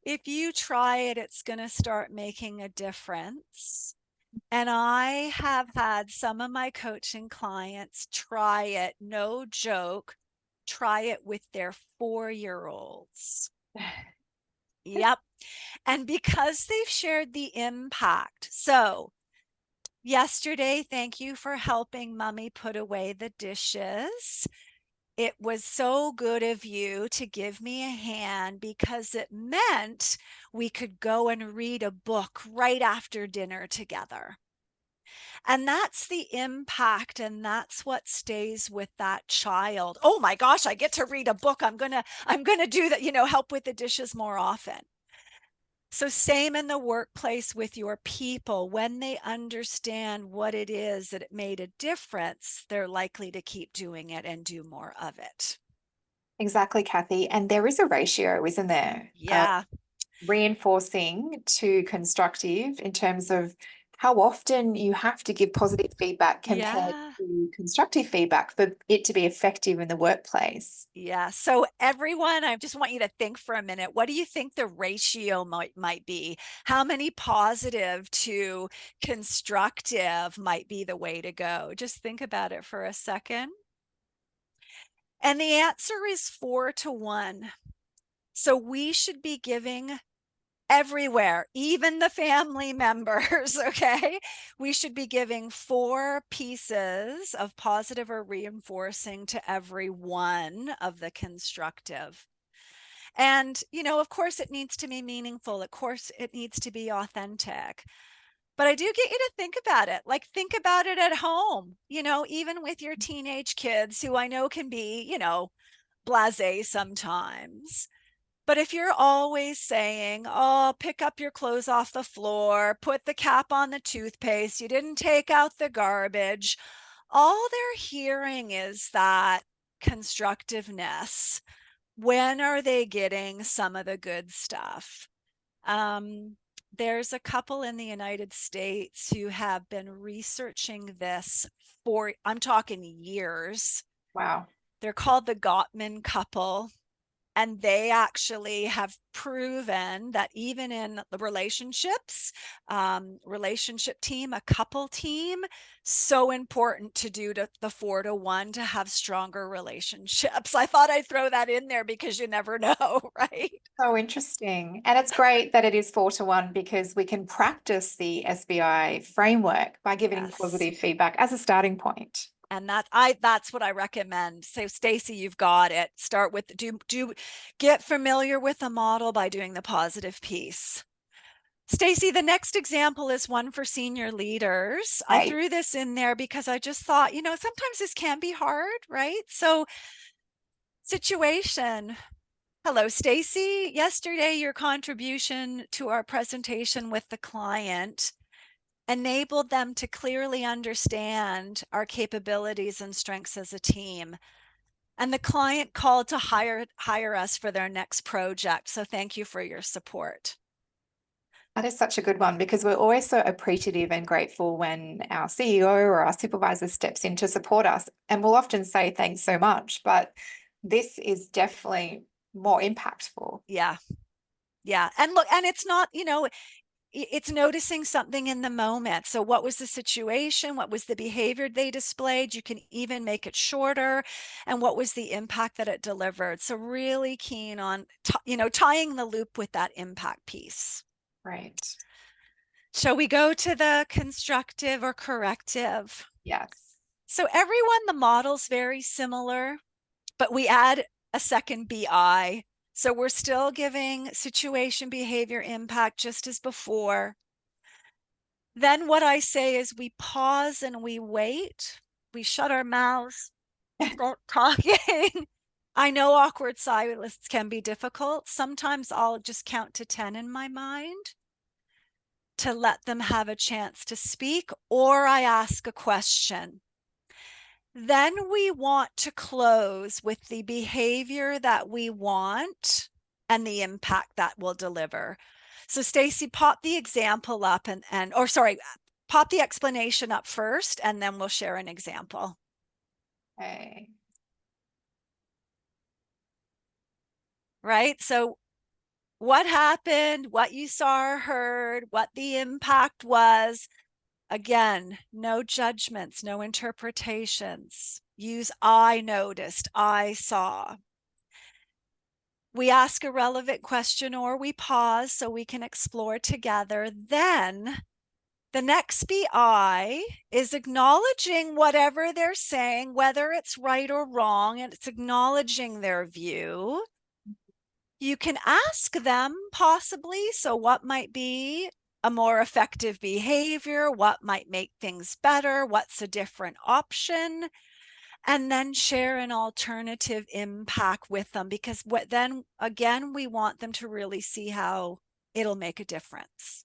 if you try it, it's going to start making a difference. And I have had some of my coaching clients try it, no joke, try it with their 4-year-olds. Yep. And because they've shared the impact. So, yesterday, thank you for helping mommy put away the dishes. It was so good of you to give me a hand because it meant we could go and read a book right after dinner together. And that's the impact, and that's what stays with that child. Oh my gosh, I get to read a book. I'm going to do that, help with the dishes more often. So same in the workplace with your people. When they understand what it is that it made a difference, they're likely to keep doing it and do more of it. Exactly, Kathy. And there is a ratio, isn't there? Yeah. Reinforcing to constructive in terms of how often you have to give positive feedback compared Yeah. to constructive feedback for it to be effective in the workplace. Yeah. So everyone, I just want you to think for a minute. What do you think the ratio might be? How many positive to constructive might be the way to go? Just think about it for a second. And the answer is 4-1. So we should be giving everywhere, even the family members, okay? We should be giving 4 pieces of positive or reinforcing to every one of the constructive. And, of course, it needs to be meaningful. Of course, it needs to be authentic. But I do get you to think about it. Like, think about it at home, even with your teenage kids who I know can be, blase sometimes. But if you're always saying, oh, pick up your clothes off the floor, put the cap on the toothpaste, you didn't take out the garbage, all they're hearing is that constructiveness. When are they getting some of the good stuff? Um, there's a couple in the United States who have been researching this for, I'm talking years. Wow. They're called the Gottman couple. And they actually have proven that even in the relationships, relationship team, a couple team, so important to do the 4-1 to have stronger relationships. I thought I'd throw that in there because you never know, right? So interesting. And it's great that it is 4-1 because we can practice the SBI framework by giving Yes. positive feedback as a starting point. And that's what I recommend. So Stacy, you've got it. Start with do get familiar with the model by doing the positive piece. Stacy, the next example is one for senior leaders. I Right. threw this in there because I just thought, sometimes this can be hard, right? So, situation. Hello, Stacy. Yesterday, your contribution to our presentation with the client enabled them to clearly understand our capabilities and strengths as a team. And the client called to hire us for their next project. So thank you for your support. That is such a good one because we're always so appreciative and grateful when our CEO or our supervisor steps in to support us. And we'll often say thanks so much, but this is definitely more impactful. Yeah. Yeah. And look, and it's not, It's noticing something in the moment. So what was the situation? What was the behavior they displayed? You can even make it shorter. And what was the impact that it delivered? So really keen on, tying the loop with that impact piece. Right. Shall we go to the constructive or corrective? Yes. So everyone, the model's very similar, but we add a second BI. So we're still giving situation, behavior, impact just as before. Then what I say is we pause and we wait. We shut our mouths, start talking. I know awkward silence can be difficult. Sometimes I'll just count to 10 in my mind to let them have a chance to speak, or I ask a question. Then we want to close with the behavior that we want and the impact that will deliver. So Stacy, pop the example up pop the explanation up first, and then we'll share an example. Okay. Right? So what happened, what you saw or heard, what the impact was. Again, no judgments, no interpretations. Use I noticed, I saw. We ask a relevant question or we pause so we can explore together. Then the next BI is acknowledging whatever they're saying, whether it's right or wrong, and it's acknowledging their view. You can ask them possibly, so what might be a more effective behavior? What might make things better? What's a different option? And then share an alternative impact with them, because then again, we want them to really see how it'll make a difference.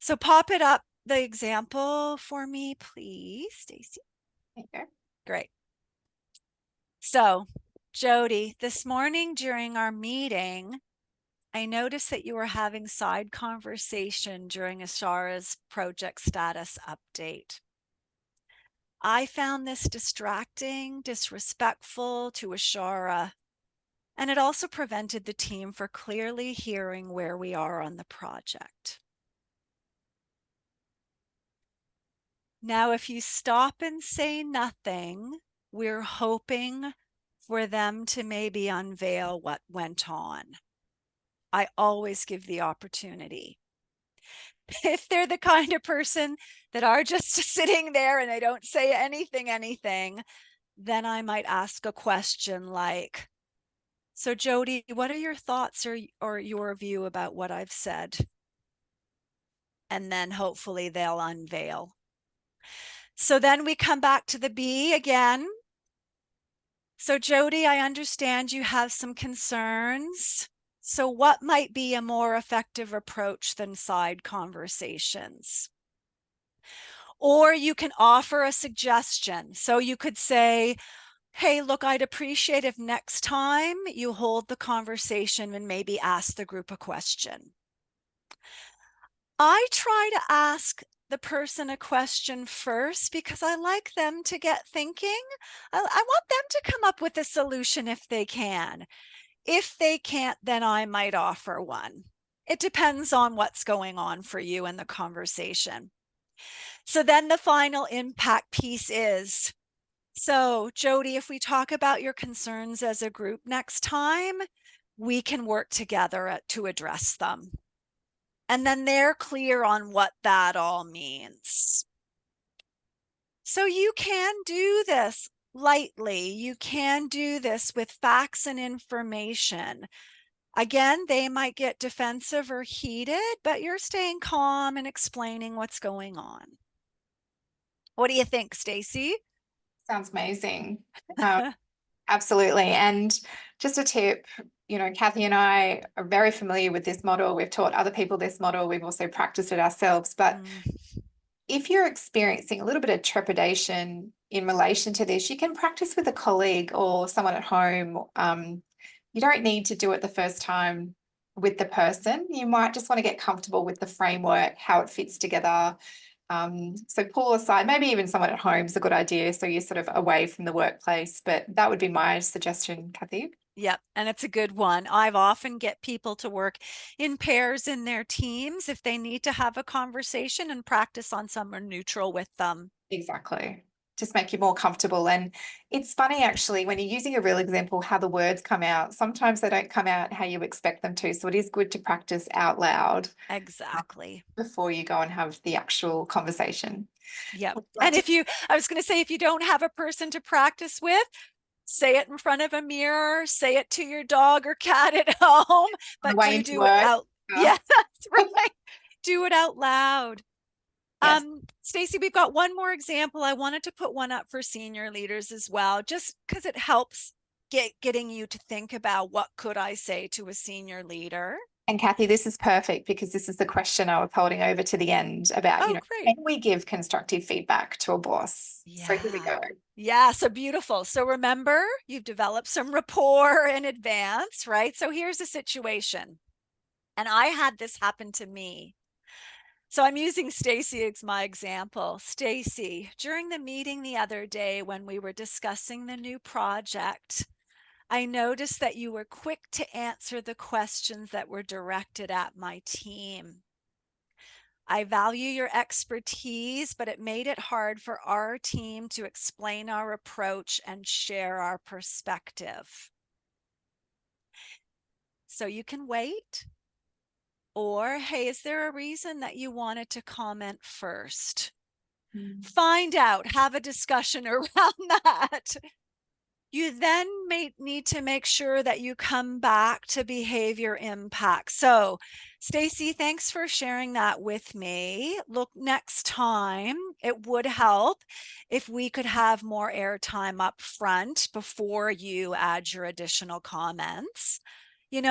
So pop it up, the example for me, please, Stacy. Okay. Great. So Jody, this morning during our meeting, I noticed that you were having side conversation during Ashara's project status update. I found this distracting, disrespectful to Ashara, and it also prevented the team from clearly hearing where we are on the project. Now, if you stop and say nothing, we're hoping for them to maybe unveil what went on. I always give the opportunity. If they're the kind of person that are just sitting there and they don't say anything, then I might ask a question like, so Jody, what are your thoughts or your view about what I've said? And then hopefully they'll unveil. So then we come back to the B again. So Jody, I understand you have some concerns. So what might be a more effective approach than side conversations? Or you can offer a suggestion. So you could say, hey, look, I'd appreciate if next time you hold the conversation and maybe ask the group a question. I try to ask the person a question first because I like them to get thinking. I want them to come up with a solution if they can. If they can't, then I might offer one. It depends on what's going on for you in the conversation. So then the final impact piece is, so Jody, if we talk about your concerns as a group next time, we can work together to address them. And then they're clear on what that all means. So you can do this lightly. You can do this with facts and information. Again, they might get defensive or heated, but you're staying calm and explaining what's going on. What do you think, Stacy? Sounds amazing. Um, absolutely. And just a tip, Kathy and I are very familiar with this model. We've taught other people this model. We've also practiced it ourselves. But if you're experiencing a little bit of trepidation in relation to this, you can practice with a colleague or someone at home. You don't need to do it the first time with the person. You might just want to get comfortable with the framework, how it fits together. So pull aside, maybe even someone at home is a good idea. So you're sort of away from the workplace, but that would be my suggestion, Kathy. Yep, and it's a good one. I've often get people to work in pairs in their teams if they need to have a conversation and practice on somewhere neutral with them. Exactly. Just make you more comfortable. And it's funny, actually, when you're using a real example, how the words come out. Sometimes they don't come out how you expect them to. So it is good to practice out loud Exactly. before you go and have the actual conversation. Yep. Would you like And to? if you, I was going to say, if you don't have a person to practice with, say it in front of a mirror, say it to your dog or cat at home, On the but way into do it work? out. Yeah, that's right. Do it out loud. Yes. Stacy, we've got one more example. I wanted to put one up for senior leaders as well, just because it helps getting you to think about what could I say to a senior leader. And Kathy, this is perfect because this is the question I was holding over to the end about, Oh, great. can we give constructive feedback to a boss? So here we Yeah. go. Yeah, so beautiful. So remember, you've developed some rapport in advance, right? So here's a situation. And I had this happen to me. So I'm using Stacy as my example. Stacy, during the meeting the other day when we were discussing the new project, I noticed that you were quick to answer the questions that were directed at my team. I value your expertise, but it made it hard for our team to explain our approach and share our perspective. So you can wait. Or, hey, is there a reason that you wanted to comment first? Mm. Find out, have a discussion around that. You then may need to make sure that you come back to behavior impact. So, Stacy, thanks for sharing that with me. Look, next time it would help if we could have more airtime up front before you add your additional comments.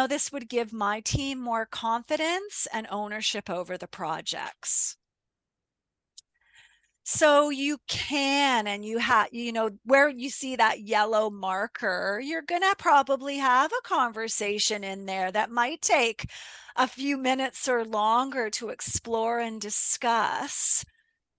This would give my team more confidence and ownership over the projects. So you can, and you have, where you see that yellow marker, you're going to probably have a conversation in there that might take a few minutes or longer to explore and discuss.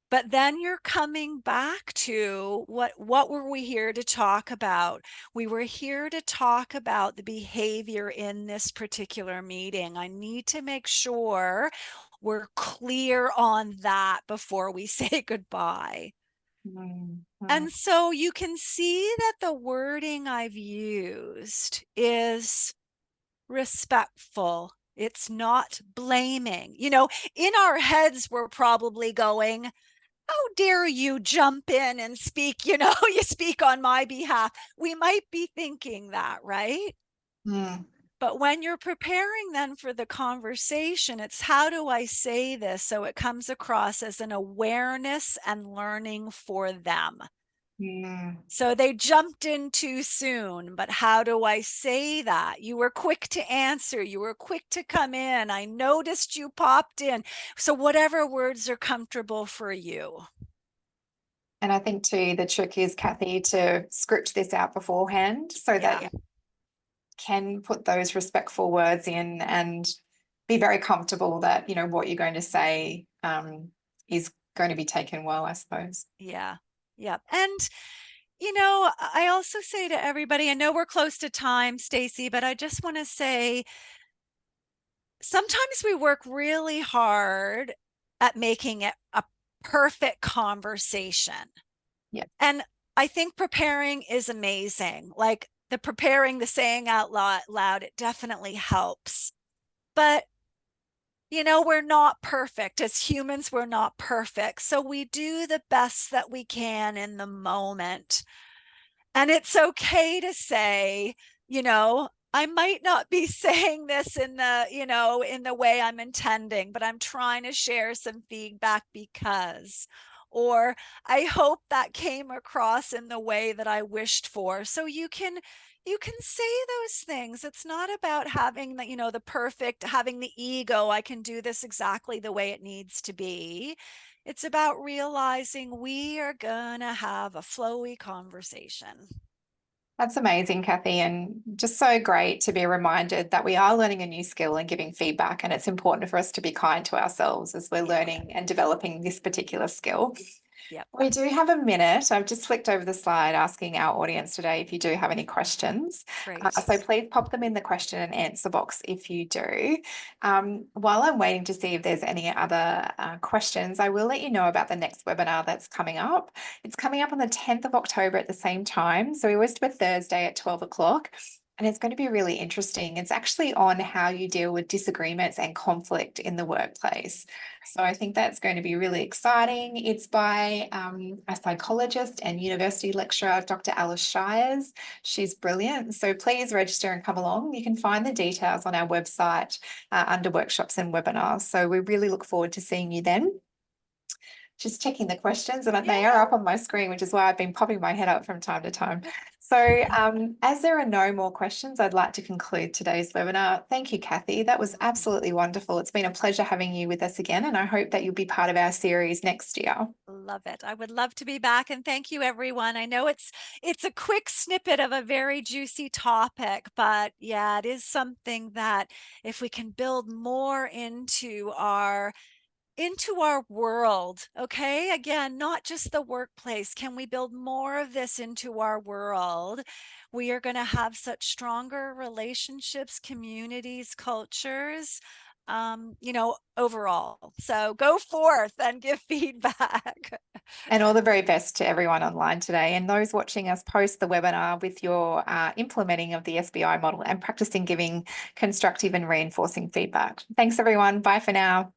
But then you're coming back to what were we here to talk about? We were here to talk about the behavior in this particular meeting. I need to make sure we're clear on that before we say goodbye. Mm. Mm. And so you can see that the wording I've used is respectful. It's not blaming. In our heads, we're probably going, how dare you jump in and speak, you speak on my behalf. We might be thinking that, right? Mm. But when you're preparing then for the conversation, it's how do I say this so it comes across as an awareness and learning for them. Mm. So they jumped in too soon, but how do I say that? You were quick to answer. You were quick to come in. I noticed you popped in. So whatever words are comfortable for you. And I think too, the trick is, Kathy, to script this out beforehand so that Yeah. you can put those respectful words in and be very comfortable that, what you're going to say is going to be taken well, I suppose. Yeah. Yeah. And I also say to everybody, I know we're close to time, Stacy, but I just want to say sometimes we work really hard at making it a perfect conversation. Yeah. And I think preparing is amazing. Like the saying out loud, it definitely helps. But we're not perfect. As humans, we're not perfect. So we do the best that we can in the moment. And it's okay to say, I might not be saying this in the way I'm intending, but I'm trying to share some feedback because, or I hope that came across in the way that I wished for. So you can say those things. It's not about having the perfect, having the ego, I can do this exactly the way it needs to be. It's about realizing we are going to have a flowy conversation. That's amazing, Kathy, and just so great to be reminded that we are learning a new skill and giving feedback. And it's important for us to be kind to ourselves as we're Yeah. learning and developing this particular skill. Yep. We do have a minute. I've just flicked over the slide asking our audience today if you do have any questions. Great. So please pop them in the question and answer box if you do. While I'm waiting to see if there's any other questions, I will let you know about the next webinar that's coming up. It's coming up on the 10th of October at the same time. So we always do a Thursday at 12 o'clock. And it's going to be really interesting. It's actually on how you deal with disagreements and conflict in the workplace. So I think that's going to be really exciting. It's by a psychologist and university lecturer, Dr. Alice Shires. She's brilliant. So please register and come along. You can find the details on our website under workshops and webinars. So we really look forward to seeing you then. Just checking the questions, and they are up on my screen, which is why I've been popping my head up from time to time. So as there are no more questions, I'd like to conclude today's webinar. Thank you, Kathy. That was absolutely wonderful. It's been a pleasure having you with us again, and I hope that you'll be part of our series next year. Love it. I would love to be back, and thank you everyone. I know it's a quick snippet of a very juicy topic, but yeah, it is something that if we can build more into our world, okay? Again, not just the workplace. Can we build more of this into our world? We are going to have such stronger relationships, communities, cultures, overall. So go forth and give feedback. And all the very best to everyone online today, and those watching us post the webinar with your implementing of the SBI model and practicing giving constructive and reinforcing feedback. Thanks, everyone. Bye for now.